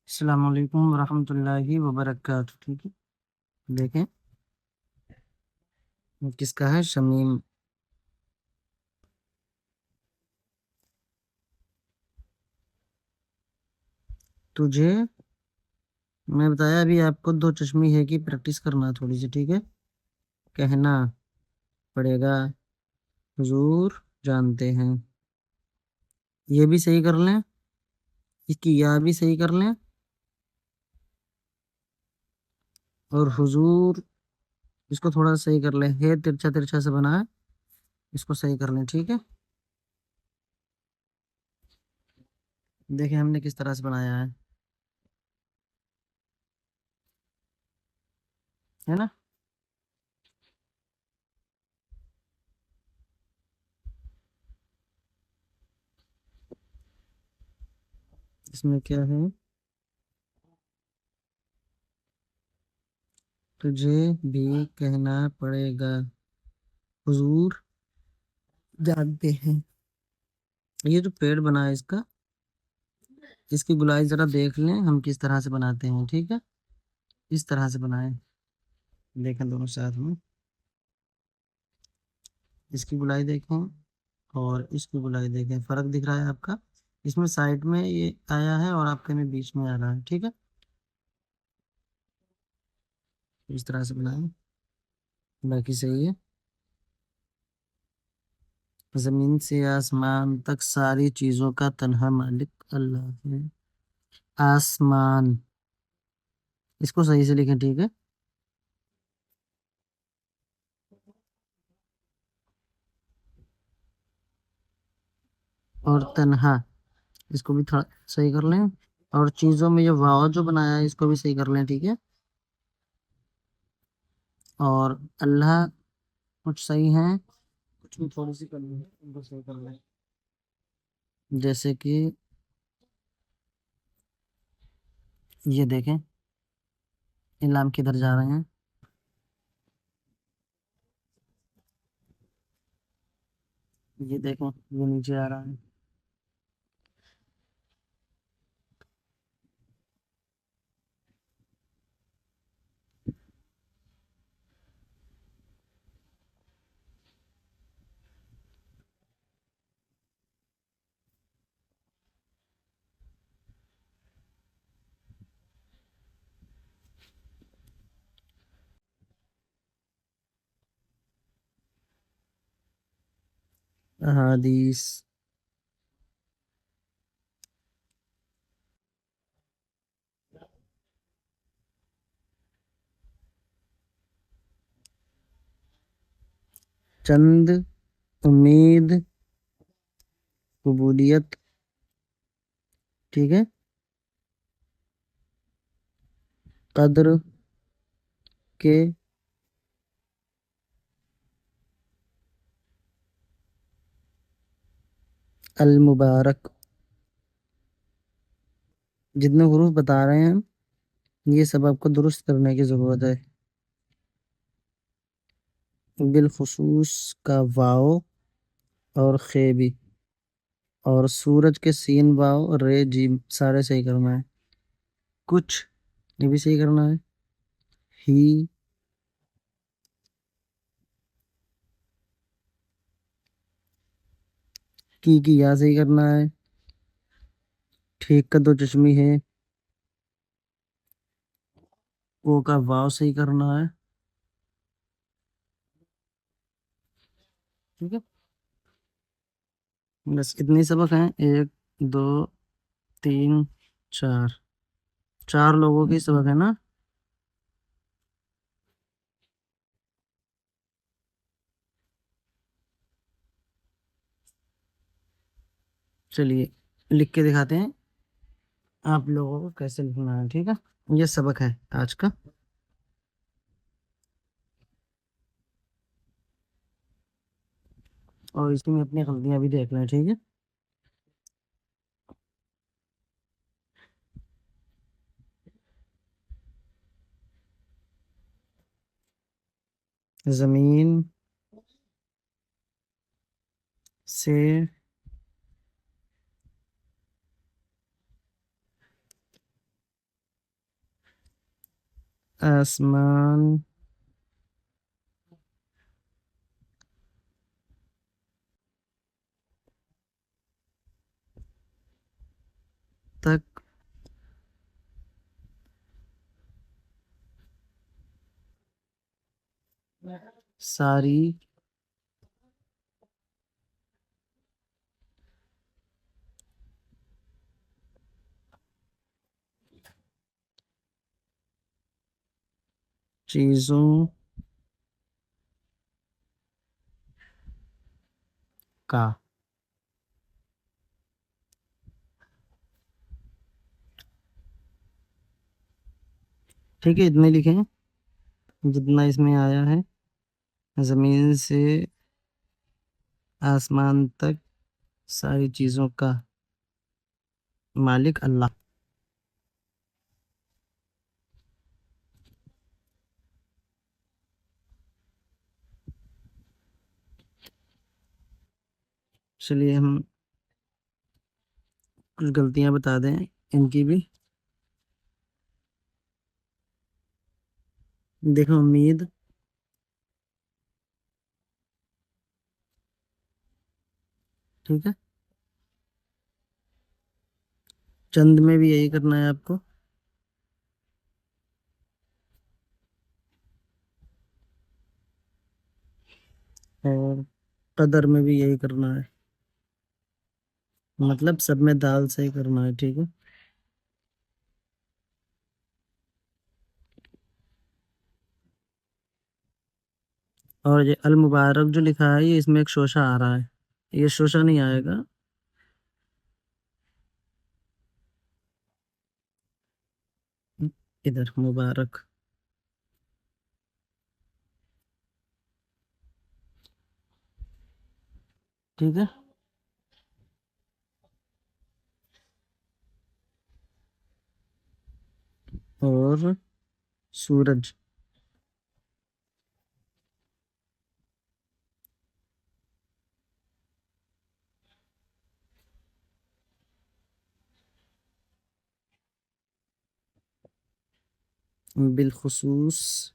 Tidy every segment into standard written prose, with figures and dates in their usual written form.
अस्सलाम वालेकुम वरहमतुल्लाहि वबरकातुहू। ठीक है, देखें किसका है। शमीम। तुझे मैं बताया अभी आपको दो चश्मी है कि प्रैक्टिस करना थोड़ी सी। ठीक है, कहना पड़ेगा हुजूर जानते हैं। ये भी सही कर लें, इसकी या भी सही कर लें, और हुजूर इसको थोड़ा सा सही कर लें। है तिरछा तिरछा से बना है, इसको सही कर लें। ठीक है, देखें हमने किस तरह से बनाया है ना। इसमें क्या है, तुझे भी कहना पड़ेगा हुजूर जानते हैं। ये जो पेड़ बना है इसका, इसकी गुलाई जरा देख लें हम किस तरह से बनाते हैं। ठीक है, इस तरह से बनाएं। देखें दोनों साथ में, इसकी गुलाई देखें और इसकी गुलाई देखें, फर्क दिख रहा है आपका। इसमें साइड में ये आया है और आपके में बीच में आ रहा है। ठीक है, इस तरह से बनाएं, बाकी सही है। जमीन से आसमान तक सारी चीजों का तन्हा मालिक अल्लाह है। आसमान, इसको सही से लिखें। ठीक है, और तन्हा, इसको भी थोड़ा सही कर लें। और चीजों में ये वाव जो बनाया है इसको भी सही कर लें। ठीक है, और अल्लाह कुछ सही है, कुछ में थोड़ी सी कमी है, उनको सही कर लें। जैसे कि ये देखें, इलाम किधर जा रहे हैं। ये देखें, ये नीचे आ रहा है। अहादीस, चंद, उम्मीद, कबूलियत। ठीक है, कद्र के, अल मुबारक। जितने हुरूफ बता रहे हैं हम, ये सब आपको दुरुस्त करने की ज़रूरत है। बिलखुसूस का वाओ और खे भी, और सूरज के सीन वाओ रे जीम सारे सही करना है। कुछ ये भी सही करना है। ही, की या सही करना है। ठीक का दो चश्मी है, को का वाव सही करना है। ठीक है, बस इतने ही सबक हैं। एक, दो, तीन, चार, चार लोगों की सबक है ना। चलिए लिख के दिखाते हैं आप लोगों को कैसे लिखना है। ठीक है, ये सबक है आज का। और इसमें अपनी गलतियां भी देख लें। ठीक है, जमीन से आसमान तक सारी चीजों का। ठीक है, इतने लिखे हैं जितना इसमें आया है। जमीन से आसमान तक सारी चीजों का मालिक अल्लाह। चलिए हम कुछ गलतियां बता दें इनकी भी। देखो, उम्मीद, ठीक है। चंद में भी यही करना है आपको। और कदर में भी यही करना है, मतलब सब में दाल से ही करना है, ठीक है। और ये अल मुबारक जो लिखा है, ये इसमें एक शोशा आ रहा है, ये शोशा नहीं आएगा। इधर मुबारक, ठीक है। और सूरज, बिलखुसूस,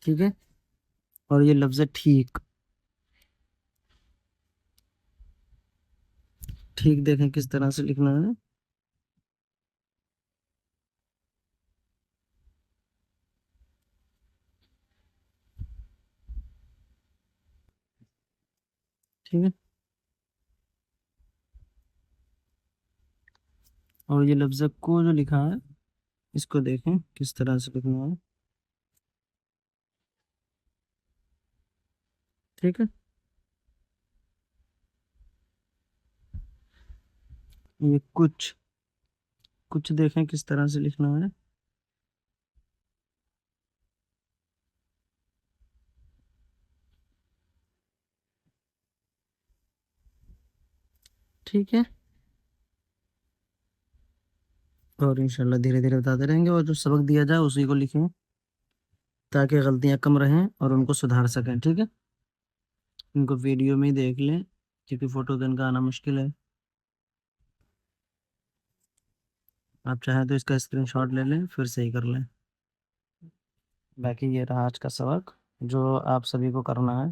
ठीक है। और ये लफ्ज़ है ठीक। ठीक देखें किस तरह से लिखना है। ठीक है। और ये लफ्ज़ को जो लिखा है, इसको देखें किस तरह से लिखना है। ठीक है। ये कुछ, कुछ देखें किस तरह से लिखना है। ठीक है। और इंशाल्लाह धीरे धीरे बताते रहेंगे, और जो सबक दिया जाए उसी को लिखें ताकि गलतियां कम रहें और उनको सुधार सकें, ठीक है। इनको वीडियो में ही देख लें क्योंकि फोटो तो इनका आना मुश्किल है। आप चाहें तो इसका स्क्रीनशॉट ले लें, फिर सही कर लें। बाकी ये रहा आज का सबक जो आप सभी को करना है।